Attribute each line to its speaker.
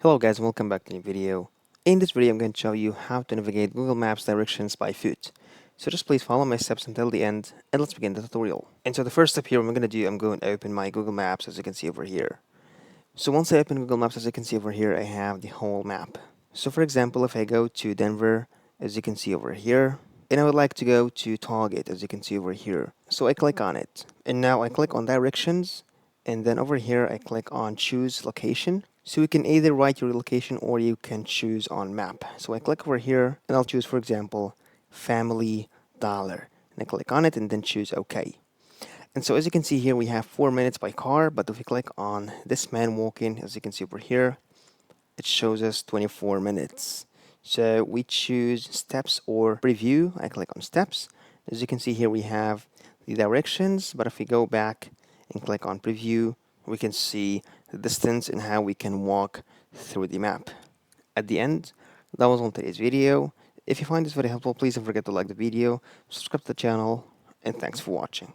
Speaker 1: Hello guys and welcome back to a new video. In this video I'm going to show you how to navigate Google Maps directions by foot. So just please follow my steps until the end and let's begin the tutorial. And so the first step here I'm going to do, I'm going to open my Google Maps as you can see over here. So once I open Google Maps as you can see over here, I have the whole map. So for example, if I go to Denver as you can see over here, and I would like to go to Target as you can see over here. So I click on it and now I click on directions and then over here I click on choose location. So you can either write your location or you can choose on map. So I click over here and I'll choose, for example, Family Dollar. And I click on it and then choose OK. And so as you can see here, we have 4 minutes by car, but if we click on this man walking, as you can see over here, it shows us 24 minutes. So we choose steps or preview. I click on steps. As you can see here, we have the directions, but if we go back and click on preview, we can see the distance and how we can walk through the map. At the end, that was all today's video. If you find this very helpful, please don't forget to like the video, subscribe to the channel, and thanks for watching.